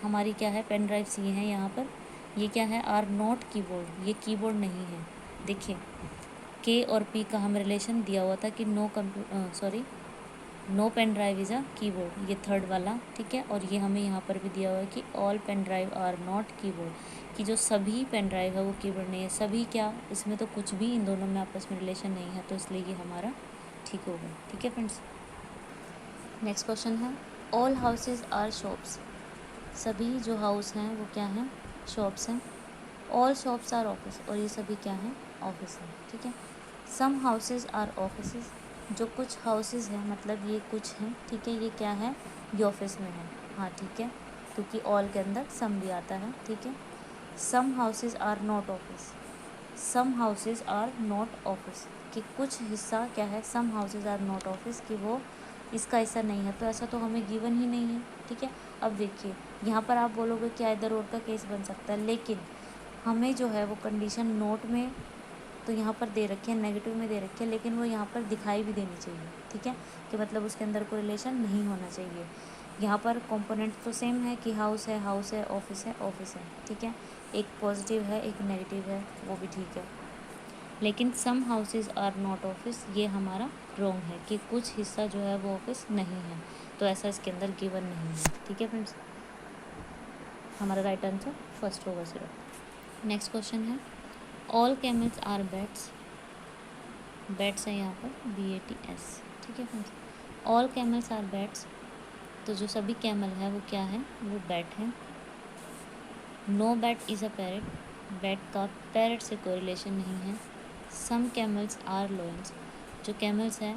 Speaker 1: हमारी क्या है पेन ड्राइव्स ये हैं यहाँ पर, ये क्या है, आर नॉट कीबोर्ड, ये कीबोर्ड नहीं है। देखिए के और पी का हमें रिलेशन दिया हुआ था कि no pen drive is a keyboard, ये थर्ड वाला, ठीक है, और ये हमें यहाँ पर भी दिया हुआ है कि all pen drive are not keyboard, कि जो सभी पेन ड्राइव है वो कीबोर्ड नहीं है। सभी क्या, इसमें तो कुछ भी इन दोनों में आपस में रिलेशन नहीं है, तो इसलिए ये हमारा ठीक होगा, ठीक है फ्रेंड्स। नेक्स्ट क्वेश्चन है ऑल हाउसेज आर शॉप्स, सभी जो हाउस हैं वो क्या हैं, शॉप्स हैं। ऑल शॉप्स आर ऑफिस, और ये सभी क्या हैं, ऑफिस हैं, ठीक है। सम हाउसेज आर ऑफिसेज, जो कुछ हाउसेज हैं मतलब ये कुछ हैं, ठीक है, ये क्या है, ये ऑफिस में है, हाँ ठीक है, क्योंकि ऑल के अंदर सम भी आता है, ठीक है। Some houses are not office, some houses are not office, कि कुछ हिस्सा क्या है, some houses are not office, कि वो इसका हिस्सा नहीं है, तो ऐसा तो हमें गिवन ही नहीं है, ठीक है। अब देखिए यहाँ पर आप बोलोगे क्या इधर और का केस बन सकता है, लेकिन हमें जो है वो कंडीशन नोट में तो यहाँ पर दे रखी है, नेगेटिव में दे रखी है, लेकिन वो यहाँ पर दिखाई भी देनी चाहिए, ठीक है, कि मतलब उसके अंदर कोई रिलेशन नहीं होना चाहिए। यहाँ पर कंपोनेंट तो सेम है कि हाउस है ऑफिस है ऑफिस है, ठीक है, एक पॉजिटिव है एक नेगेटिव है, वो भी ठीक है, लेकिन सम हाउसेज आर नॉट ऑफिस ये हमारा रॉन्ग है, कि कुछ हिस्सा जो है वो ऑफिस नहीं है, तो ऐसा इसके अंदर गिवन नहीं है, ठीक है फ्रेंड्स, हमारा राइट आंसर फर्स्ट होगा सिर्फ। नेक्स्ट क्वेश्चन है all camels are bats, bats है यहाँ पर BATS, ठीक है friends. All camels are bats, तो जो सभी कैमल है वो क्या है, वो बैट है। No bat is a parrot, bat का पैरट से कोई रिलेशन नहीं है। सम कैमल्स आर लॉयंस, जो कैमल्स है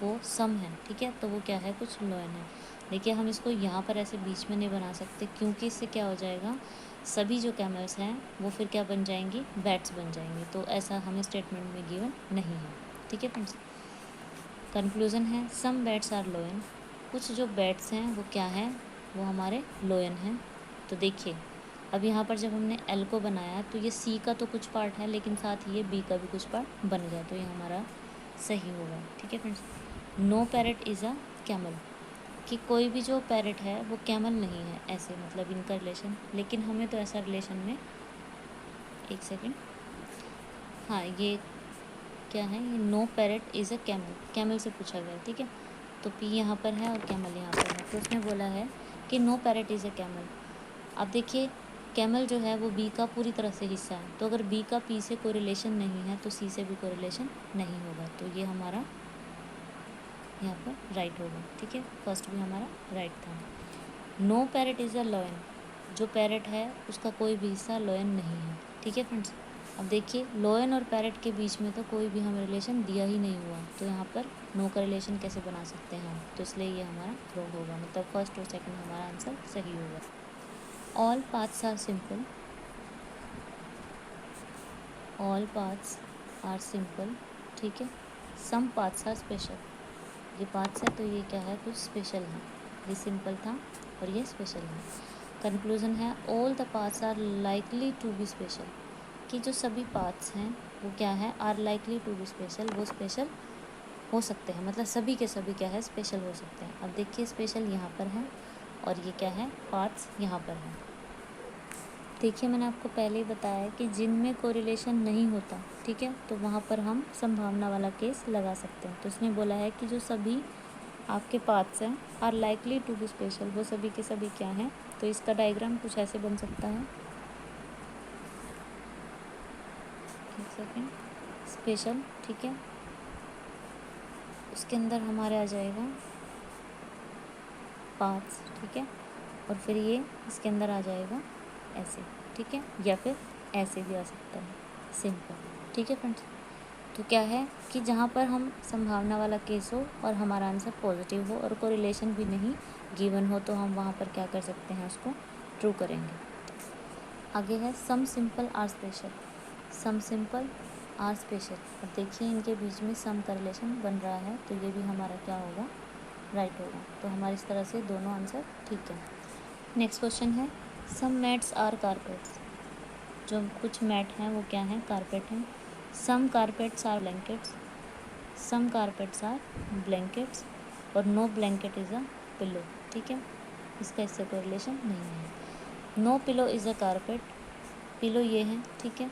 Speaker 1: वो सम है, ठीक है, तो वो क्या है, कुछ लोयन है। देखिए हम इसको यहाँ पर ऐसे बीच में नहीं बना सकते, क्योंकि इससे क्या हो जाएगा, सभी जो कैमल्स हैं वो फिर क्या बन जाएंगी, बैट्स बन जाएंगे, तो ऐसा हमें स्टेटमेंट में गिवन नहीं है, ठीक है फ्रेंड्स। कंक्लूज़न है सम बैट्स आर लोयन, कुछ जो बैट्स हैं वो क्या हैं, वो हमारे लोयन हैं। तो देखिए अब यहाँ पर जब हमने एल को बनाया तो ये सी का तो कुछ पार्ट है, लेकिन साथ ही ये बी का भी कुछ पार्ट बन गया, तो ये हमारा सही होगा, ठीक है friends. No parrot is a camel, कि कोई भी जो पैरट है वो कैमल नहीं है, ऐसे मतलब इनका रिलेशन, लेकिन हमें तो ऐसा रिलेशन में, एक सेकेंड, हाँ ये क्या है, ये no parrot is a camel, camel से पूछा गया, ठीक है, तो पी यहाँ पर है और कैमल यहाँ पर है, तो उसने बोला है कि no parrot is a camel. अब देखिए कैमल जो है वो बी का पूरी तरह से हिस्सा है, तो अगर बी का पी से कोई रिलेशन नहीं है तो सी से भी कोई रिलेशन नहीं होगा, तो ये हमारा यहाँ पर राइट होगा, ठीक है, फर्स्ट भी हमारा राइट था। No parrot is a lion, जो पैरट है उसका कोई भी हिस्सा लॉयन नहीं है, ठीक है फ्रेंड्स। अब देखिए लॉयन और पैरट के बीच में तो कोई भी हमें रिलेशन दिया ही नहीं हुआ, तो यहाँ पर नो का रिलेशन कैसे बना सकते हैं हम, तो इसलिए ये हमारा रॉन्ग होगा, मतलब फर्स्ट और सेकंड हमारा आंसर सही होगा। All paths are simple, all paths are simple, ठीक है, सम पाथ्स आर स्पेशल, ये पाथ्स है तो ये क्या है, कुछ स्पेशल है, ये सिंपल था और ये स्पेशल है। कंक्लूज़न है all the paths are likely to be special, कि जो सभी पाथ्स हैं वो क्या है, are likely to be special, वो स्पेशल हो सकते हैं, मतलब सभी के सभी क्या है, स्पेशल हो सकते हैं। अब देखिए स्पेशल यहाँ पर है और ये क्या है, पाथ्स यहाँ पर है। देखिए मैंने आपको पहले ही बताया कि जिनमें कोरिलेशन नहीं होता, ठीक है, तो वहाँ पर हम संभावना वाला केस लगा सकते हैं। तो इसने बोला है कि जो सभी आपके पाथ्स हैं are likely to be special, वो सभी के सभी क्या हैं, तो इसका डायग्राम कुछ ऐसे बन सकता है, एक सेकेंड, स्पेशल, ठीक है, उसके अंदर हमारे आ जाएगा पाथ्स, ठीक है, और फिर ये इसके अंदर आ जाएगा ऐसे, ठीक है, या फिर ऐसे भी आ सकता है, सिंपल, ठीक है फ्रेंड्स। तो क्या है कि जहाँ पर हम संभावना वाला केस हो और हमारा आंसर पॉजिटिव हो और कोरिलेशन भी नहीं गिवन हो, तो हम वहाँ पर क्या कर सकते हैं, उसको ट्रू करेंगे। आगे है some simple are special, some simple are special. अब देखिए इनके बीच में सम का रिलेशन बन रहा है, तो ये भी हमारा क्या होगा, राइट होगा, तो हमारी इस तरह से दोनों आंसर ठीक है। नेक्स्ट क्वेश्चन है सम मैट्स आर कारपेट्स, जो कुछ मैट हैं वो क्या हैं, कारपेट हैं। Some carpets are blankets, some carpets are blankets, और no blanket is a pillow, ठीक है, इसका इससे कोई रिलेशन नहीं है। No pillow is a carpet, pillow ये है, ठीक है,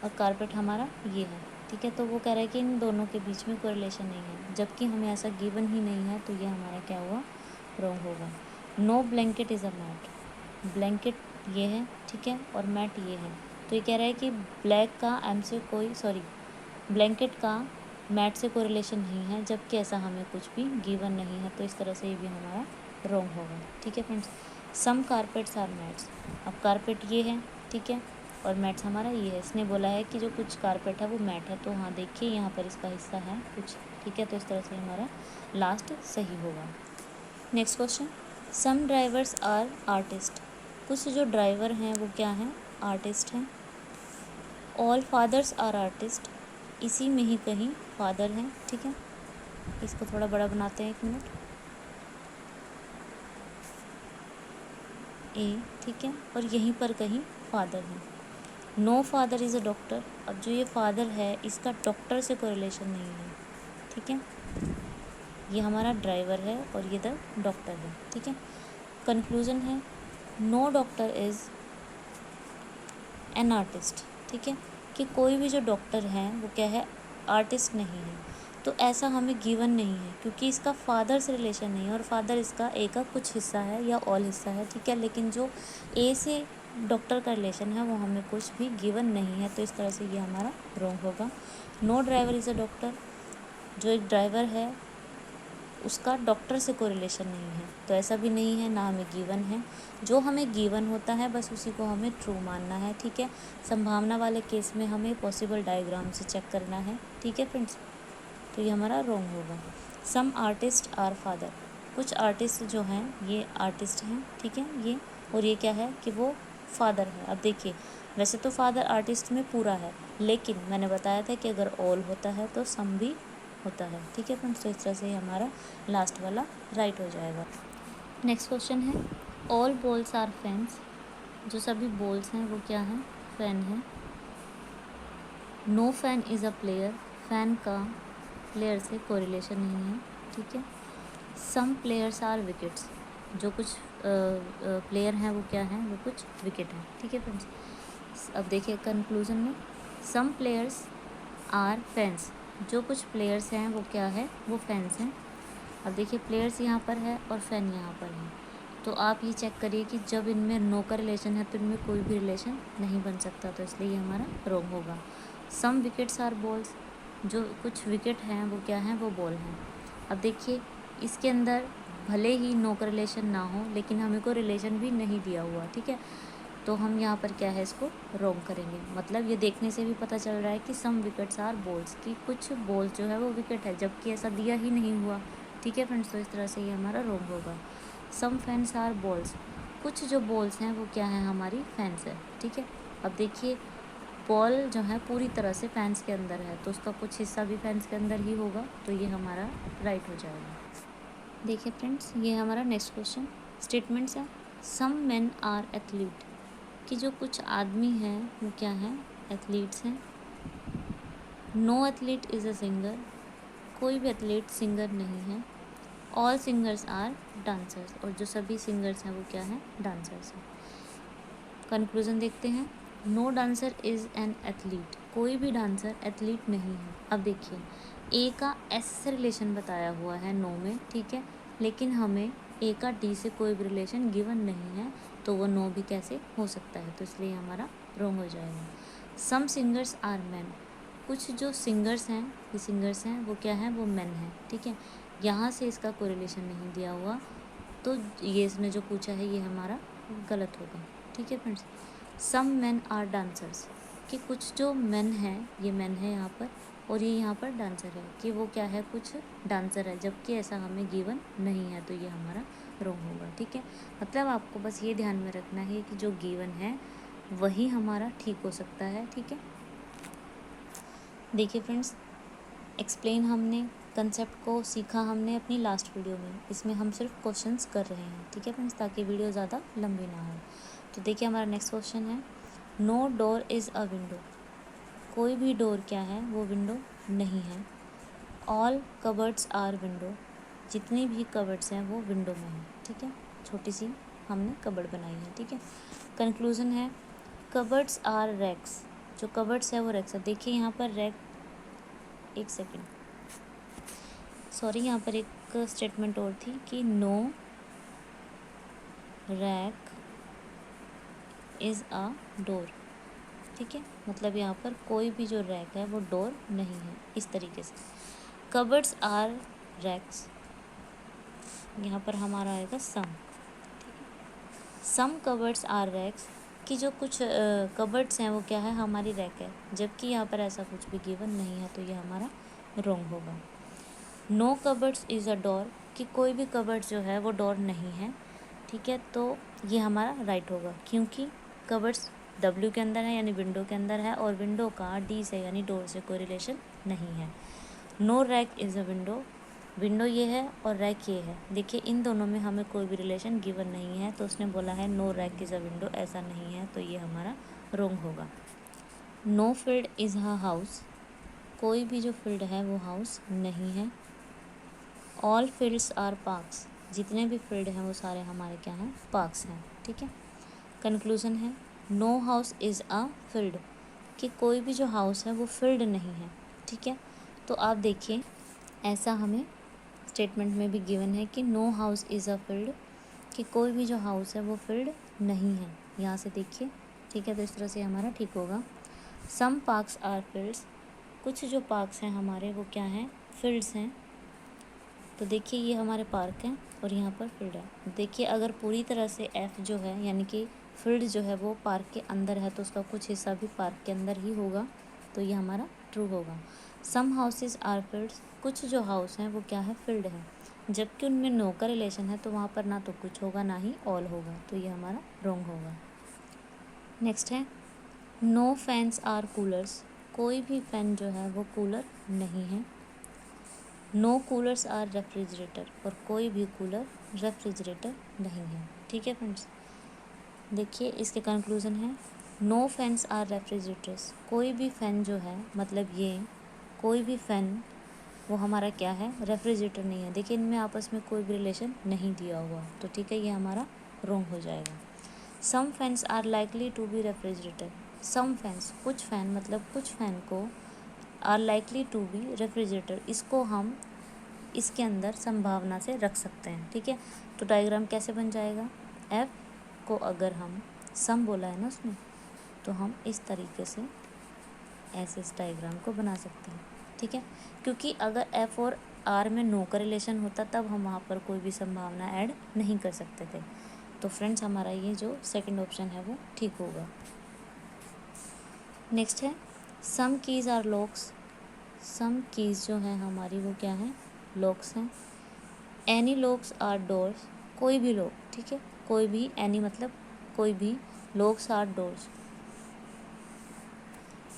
Speaker 1: और कारपेट हमारा ये है, ठीक है, तो वो कह रहा है कि इन दोनों के बीच में कोई रिलेशन नहीं है, जबकि हमें ऐसा गिवन ही नहीं है, तो ये हमारा क्या हुआ, रॉन्ग होगा। No blanket is a mat, blanket ये है, ठीक है, और मैट ये है, तो ये कह रहा है कि ब्लैक का एम से कोई ब्लैंकेट का मैट से कोई रिलेशन नहीं है, जबकि ऐसा हमें कुछ भी गिवन नहीं है, तो इस तरह से ये भी हमारा रॉन्ग होगा, ठीक है friends. Some carpets are mats, अब कारपेट ये है, ठीक है, और मैट्स हमारा ये है, इसने बोला है कि जो कुछ कारपेट है वो मैट है, तो हाँ देखिए यहाँ पर इसका हिस्सा है कुछ, ठीक है, तो इस तरह से हमारा लास्ट सही होगा। Next question some drivers are artist, कुछ जो ड्राइवर हैं वो क्या हैं, आर्टिस्ट हैं। ऑल फादर्स आर आर्टिस्ट, इसी में ही कहीं फादर हैं, ठीक है, इसको थोड़ा बड़ा बनाते हैं, एक मिनट, ए, ठीक है, और यहीं पर कहीं फादर हैं। No father is a doctor, अब जो ये फादर है इसका डॉक्टर से कोई रिलेशन नहीं है, ठीक है, ये हमारा ड्राइवर है और ये द डॉक्टर है, ठीक है। कंक्लूजन है no doctor is an artist, ठीक है, कि कोई भी जो डॉक्टर है वो क्या है, आर्टिस्ट नहीं है, तो ऐसा हमें गिवन नहीं है, क्योंकि इसका फादर से रिलेशन नहीं है, और फादर इसका ए का कुछ हिस्सा है या ऑल हिस्सा है, ठीक है, लेकिन जो ए से डॉक्टर का रिलेशन है वो हमें कुछ भी गिवन नहीं है, तो इस तरह से ये हमारा रॉन्ग होगा। No driver is a doctor, जो एक ड्राइवर है उसका डॉक्टर से कोई रिलेशन नहीं है, तो ऐसा भी नहीं है, ना हमें गिवन है, जो हमें गिवन होता है बस उसी को हमें ट्रू मानना है, ठीक है। संभावना वाले केस में हमें पॉसिबल डायग्राम से चेक करना है, ठीक है फ्रेंड्स। तो ये हमारा रॉन्ग होगा। सम आर्टिस्ट आर फादर, कुछ आर्टिस्ट जो हैं ये आर्टिस्ट हैं, ठीक है ये, और ये क्या है कि वो फादर है। अब देखिए वैसे तो फादर आर्टिस्ट में पूरा है, लेकिन मैंने बताया था कि अगर ऑल होता है तो सम भी होता है, ठीक है फ्रेंड्स। तो इस तरह से हमारा लास्ट वाला राइट हो जाएगा। नेक्स्ट क्वेश्चन है ऑल बॉल्स आर फैंस, जो सभी बॉल्स हैं वो क्या हैं, फैन है। No fan is a player, fan का प्लेयर से कोरिलेशन नहीं है, ठीक है। सम प्लेयर्स आर विकेट्स, जो कुछ प्लेयर हैं वो क्या हैं, वो कुछ विकेट हैं, ठीक है फ्रेंड्स। अब देखिए कंक्लूजन में सम प्लेयर्स आर फैंस, जो कुछ प्लेयर्स हैं वो क्या है, वो फैंस हैं। अब देखिए प्लेयर्स यहाँ पर है और फैन यहाँ पर है, तो आप ये चेक करिए कि जब इनमें नो का रिलेशन है तो इनमें कोई भी रिलेशन नहीं बन सकता, तो इसलिए ये हमारा रॉन्ग होगा। सम विकेट्स आर बॉल्स, जो कुछ विकेट हैं वो क्या हैं, वो बॉल हैं। अब देखिए इसके अंदर भले ही नो का रिलेशन ना हो, लेकिन हमें को रिलेशन भी नहीं दिया हुआ, ठीक है। तो हम यहाँ पर क्या है इसको रॉन्ग करेंगे। मतलब ये देखने से भी पता चल रहा है कि सम विकेट्स आर बॉल्स, कि कुछ बॉल्स जो है वो विकेट है, जबकि ऐसा दिया ही नहीं हुआ, ठीक है फ्रेंड्स। तो इस तरह से ये हमारा रॉन्ग होगा। सम फैंस आर बॉल्स, कुछ जो बॉल्स हैं वो क्या है, हमारी फैंस है, ठीक है। अब देखिए बॉल जो है पूरी तरह से फैंस के अंदर है, तो उसका कुछ हिस्सा भी फैंस के अंदर ही होगा, तो ये हमारा राइट हो जाएगा। देखिए फ्रेंड्स ये हमारा नेक्स्ट क्वेश्चन स्टेटमेंट्स है। सम मेन आर एथलीट, कि जो कुछ आदमी हैं वो क्या हैं, एथलीट्स हैं। No athlete is a singer, कोई भी एथलीट सिंगर नहीं है। ऑल सिंगर्स आर डांसर्स, और जो सभी सिंगर्स हैं वो क्या हैं, डांसर्स हैं। कंक्लूजन देखते हैं। No dancer is an athlete, कोई भी डांसर एथलीट नहीं है। अब देखिए ए का एस से रिलेशन बताया हुआ है नो में, ठीक है, लेकिन हमें ए का डी से कोई भी रिलेशन गिवन नहीं है, तो वो नो भी कैसे हो सकता है, तो इसलिए हमारा रॉन्ग हो जाएगा। सम सिंगर्स आर मैन, कुछ जो सिंगर्स हैं, ये सिंगर्स हैं वो क्या है, वो मैन हैं, ठीक है। यहाँ से इसका कोई रिलेशन नहीं दिया हुआ, तो ये इसने जो पूछा है ये हमारा गलत होगा, ठीक है friends. Some man are dancers, कि कुछ जो मैन हैं, ये मैन है यहाँ पर, और ये यहाँ पर डांसर है, कि वो क्या है, कुछ डांसर है, जबकि ऐसा हमें गिवन नहीं है, तो ये हमारा रॉन्ग होगा, ठीक है। मतलब आपको बस ये ध्यान में रखना है कि जो गिवन है वही हमारा ठीक हो सकता है, ठीक है। देखिए फ्रेंड्स एक्सप्लेन हमने कंसेप्ट को सीखा हमने अपनी लास्ट वीडियो में, इसमें हम सिर्फ क्वेश्चंस कर रहे हैं, ठीक है फ्रेंड्स, ताकि वीडियो ज़्यादा लंबी ना हो। तो देखिए हमारा नेक्स्ट क्वेश्चन है no door is a window, कोई भी डोर क्या है, वो विंडो नहीं है। ऑल कबर्ड्स आर विंडो, जितनी भी कबर्ड्स हैं वो विंडो में हैं, ठीक है। छोटी सी हमने कबर्ड बनाई है, ठीक है। कंक्लूजन है कबर्ड्स आर रैक्स, जो कबर्ड्स है वो रैक्स है। देखिए यहाँ पर रैक, एक सेकेंड सॉरी, यहाँ पर एक स्टेटमेंट और थी कि no rack is a door, ठीक है। मतलब यहाँ पर कोई भी जो रैक है वो डोर नहीं है, इस तरीके से। कबर्ड्स आर रैक्स, यहाँ पर हमारा आएगा सम, ठीक है। सम कबर्ड्स आर रैक्स, कि जो कुछ कबर्ड्स हैं वो क्या है, हमारी रैक है, जबकि यहाँ पर ऐसा कुछ भी गिवन नहीं है, तो ये हमारा रॉन्ग होगा। No cupboards is a door, कि कोई भी कबर्ड जो है वो डोर नहीं है, ठीक है। तो ये हमारा राइट होगा, क्योंकि कबर्ड्स डब्ल्यू के अंदर है यानी विंडो के अंदर है, और विंडो का डी से यानी डोर से कोई रिलेशन नहीं है। No rack is a window, window ये है और रैक ये है, देखिए इन दोनों में हमें कोई भी रिलेशन गिवन नहीं है, तो उसने बोला है no rack is a window, ऐसा नहीं है, तो ये हमारा रॉन्ग होगा। No field is a house, कोई भी जो फील्ड है वो हाउस नहीं है। ऑल फील्ड्स आर पार्क्स, जितने भी फील्ड हैं वो सारे हमारे क्या हैं, पार्क्स हैं, ठीक है। कंक्लूजन है no house is a field, कि कोई भी जो हाउस है वो फील्ड नहीं है, ठीक है। तो आप देखिए ऐसा हमें स्टेटमेंट में भी गिवन है कि no house is a field, कि कोई भी जो हाउस है वो फील्ड नहीं है, यहाँ से देखिए, ठीक है। तो इस तरह से हमारा ठीक होगा। सम पार्क्स आर फील्ड्स, कुछ जो पार्क्स हैं हमारे वो क्या हैं, फील्ड्स हैं। तो देखिए ये हमारे पार्क हैं और यहाँ पर फील्ड है। देखिए अगर पूरी तरह से एफ़ जो है यानी कि फील्ड जो है वो पार्क के अंदर है, तो उसका कुछ हिस्सा भी पार्क के अंदर ही होगा, तो ये हमारा ट्रू होगा। सम हाउसेज आर फिल्ड, कुछ जो हाउस हैं वो क्या है, फिल्ड है, जबकि उनमें नो का रिलेशन है तो वहाँ पर ना तो कुछ होगा ना ही ऑल होगा, तो ये हमारा रॉन्ग होगा। नेक्स्ट है नो फैंस आर कूलर्स, कोई भी फैन जो है वो कूलर नहीं है। नो कूलर्स आर रेफ्रिजरेटर, और कोई भी कूलर रेफ्रिजरेटर नहीं है। ठीक है फ्रेंड्स, देखिए इसके कंक्लूज़न है नो फैंस आर रेफ्रिजरेटर्स, कोई भी फ़ैन जो है, मतलब ये कोई भी फ़ैन वो हमारा क्या है, रेफ्रिजरेटर नहीं है। देखिए इनमें आपस में कोई भी रिलेशन नहीं दिया हुआ, तो ठीक है ये हमारा रॉन्ग हो जाएगा। Some fans are likely to be refrigerator, some fans कुछ फ़ैन, मतलब कुछ फ़ैन को are likely to be refrigerator, इसको हम इसके अंदर संभावना से रख सकते हैं। ठीक है, तो डायग्राम कैसे बन जाएगा, एफ को अगर हम सम बोला है ना उसमें, तो हम इस तरीके से ऐसे इस डायग्राम को बना सकते हैं। ठीक है, क्योंकि अगर एफ और आर में नो का रिलेशन होता तब हम वहाँ पर कोई भी संभावना ऐड नहीं कर सकते थे। तो फ्रेंड्स हमारा ये जो सेकंड ऑप्शन है वो ठीक होगा। नेक्स्ट है some keys are locks, some keys जो है हमारी वो क्या है, लॉक्स हैं। एनी लॉक्स आर डोर्स, कोई भी लॉक, ठीक है, कोई भी, एनी मतलब कोई भी, लॉक्स आर डोर्स,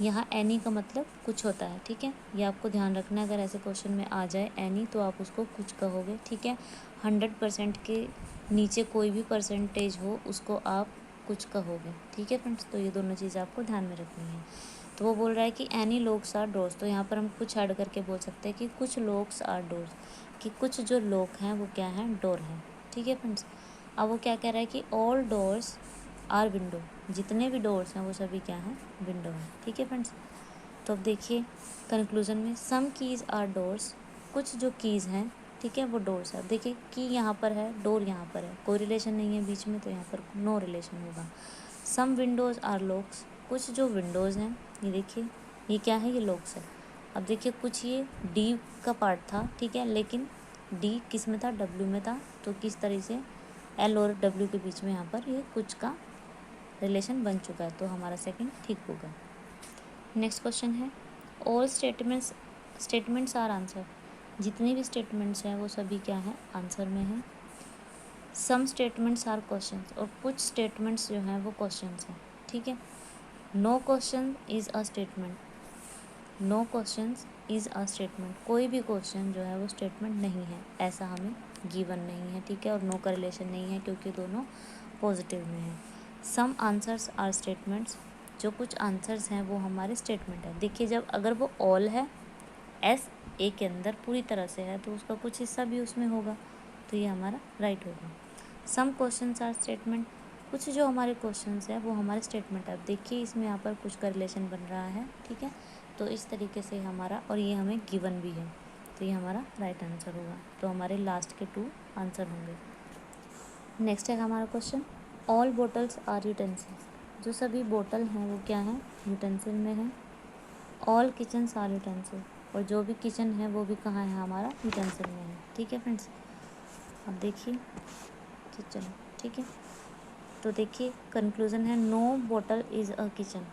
Speaker 1: यहाँ एनी का मतलब कुछ होता है। ठीक है, ये आपको ध्यान रखना है, अगर ऐसे क्वेश्चन में आ जाए एनी तो आप उसको कुछ कहोगे। ठीक है, 100% के नीचे कोई भी परसेंटेज हो उसको आप कुछ कहोगे। ठीक है फ्रेंड्स, तो ये दोनों चीज़ें आपको ध्यान में रखनी है। तो वो बोल रहा है कि एनी लॉक्स आर डोर्स, तो यहाँ पर हम कुछ ऐड करके बोल सकते हैं कि कुछ लॉक्स आर डोर्स, कि कुछ जो लॉक हैं वो क्या हैं, डोर हैं। ठीक है फ्रेंड्स, अब वो क्या कह रहा है कि ऑल डोर्स आर विंडो, जितने भी डोर्स हैं वो सभी क्या हैं, विंडो हैं। ठीक है फ्रेंड्स, तो अब देखिए कंक्लूजन में सम कीज़ आर डोर्स, कुछ जो कीज़ हैं, ठीक है, वो डोर्स है। अब देखिए की यहाँ पर है, डोर यहाँ पर है, कोई रिलेशन नहीं है बीच में, तो यहाँ पर नो रिलेशन होगा। सम विंडोज़ आर लॉक्स, कुछ जो विंडोज़ हैं, ये देखिए ये क्या है, ये लॉक्स है। अब देखिए कुछ ये डी का पार्ट था, ठीक है, लेकिन डी किस में था, डब्ल्यू में था, तो किस तरह से एल और डब्ल्यू के बीच में यहाँ पर ये कुछ का रिलेशन बन चुका है, तो हमारा सेकंड ठीक होगा। नेक्स्ट क्वेश्चन है ऑल स्टेटमेंट्स आर आंसर, जितनी भी स्टेटमेंट्स हैं वो सभी क्या है, आंसर में है। सम स्टेटमेंट्स आर क्वेश्चंस, और कुछ स्टेटमेंट्स जो हैं वो क्वेश्चंस हैं। ठीक है, no question is a statement, no question is a statement, कोई भी क्वेश्चन जो है वो स्टेटमेंट नहीं है, ऐसा हमें गिवन नहीं है। ठीक है, और नो का रिलेशन नहीं है क्योंकि दोनों पॉजिटिव में है। सम आंसर्स आर स्टेटमेंट्स, जो कुछ आंसर्स हैं वो हमारे स्टेटमेंट है। देखिए जब अगर वो ऑल है, एस ए के अंदर पूरी तरह से है, तो उसका कुछ हिस्सा भी उसमें होगा, तो ये हमारा राइट होगा। सम क्वेश्चंस आर स्टेटमेंट, कुछ जो हमारे क्वेश्चंस है वो हमारे स्टेटमेंट है। अब देखिए इसमें यहाँ पर कुछ का रिलेशन बन रहा है। ठीक है, तो इस तरीके से हमारा, और ये हमें गिवन भी है, तो ये हमारा राइट आंसर होगा। तो हमारे लास्ट के 2 आंसर होंगे। नेक्स्ट है हमारा question all bottles are utensils, जो सभी बोतल हैं वो क्या है, यूटेंसिल में है। ऑल किचन्स आर यूटेंसिल, और जो भी किचन है वो भी कहाँ है, हमारा यूटेंसिल में है। ठीक है फ्रेंड्स, अब देखिए किचन, ठीक है, तो देखिए कंक्लूज़न है नो बोतल इज़ अ किचन,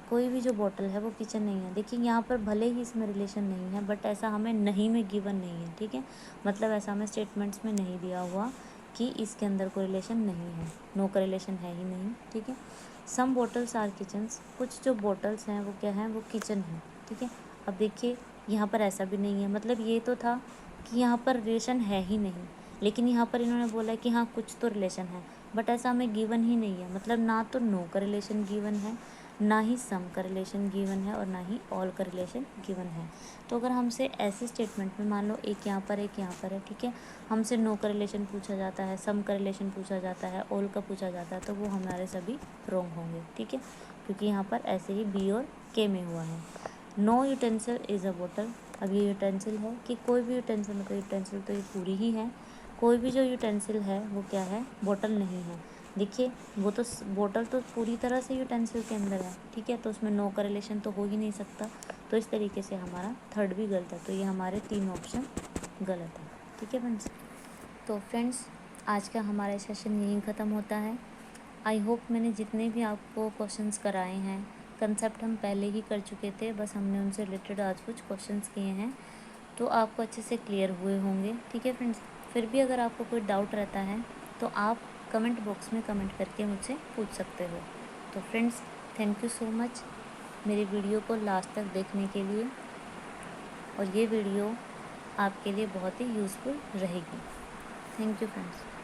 Speaker 1: कोई भी जो बोतल है वो किचन नहीं है। देखिए यहाँ पर भले ही इसमें रिलेशन नहीं है, बट ऐसा हमें नहीं में गिवन नहीं है। ठीक है, मतलब ऐसा हमें स्टेटमेंट्स में नहीं दिया हुआ कि इसके अंदर कोई रिलेशन नहीं है, नो का रिलेशन है ही नहीं। ठीक है, सम बोटल्स आर किचन्स, कुछ जो बोटल्स हैं वो क्या हैं, वो किचन है। ठीक है, अब देखिए यहाँ पर ऐसा भी नहीं है, मतलब ये तो था कि यहाँ पर रिलेशन है ही नहीं, लेकिन यहाँ पर इन्होंने बोला कि हाँ कुछ तो रिलेशन है, बट ऐसा हमें गिवन ही नहीं है। मतलब ना तो नो का रिलेशन गिवन है, ना ही सम का रिलेशन गिवन है, और ना ही ऑल का रिलेशन गिवन है। तो अगर हमसे ऐसे स्टेटमेंट में मान लो एक यहाँ पर एक यहाँ पर है, ठीक है, हमसे नो का रिलेशन पूछा जाता है, सम का रिलेशन पूछा जाता है, ऑल का पूछा जाता है, तो वो हमारे सभी रॉन्ग होंगे। ठीक है, क्योंकि यहाँ पर ऐसे ही बी और के में हुआ है। No utensil is a bottle, अब ये यूटेंसिल है कि कोई भी यूटेंसिल, मतलब यूटेंसिल तो ये पूरी ही है, कोई भी जो यूटेंसिल है वो क्या है, बोतल नहीं है। देखिए वो तो बोतल तो पूरी तरह से यूटेंसिल के अंदर है। ठीक है, तो उसमें नो का रिलेशन तो हो ही नहीं सकता, तो इस तरीके से हमारा थर्ड भी गलत है, तो ये हमारे 3 ऑप्शन गलत है। ठीक है फ्रेंड्स, तो फ्रेंड्स आज का हमारा सेशन यहीं ख़त्म होता है। आई होप मैंने जितने भी आपको क्वेश्चंस कराए हैं कंसेप्ट हम पहले ही कर चुके थे, बस हमने उनसे रिलेटेड आज कुछ क्वेश्चंस किए हैं, तो आपको अच्छे से क्लियर हुए होंगे। ठीक है फ्रेंड्स, फिर भी अगर आपको कोई डाउट रहता है तो आप कमेंट बॉक्स में कमेंट करके मुझसे पूछ सकते हो। तो friends, thank you so much मेरी वीडियो को लास्ट तक देखने के लिए, और ये वीडियो आपके लिए बहुत ही यूज़फुल रहेगी। Thank you friends.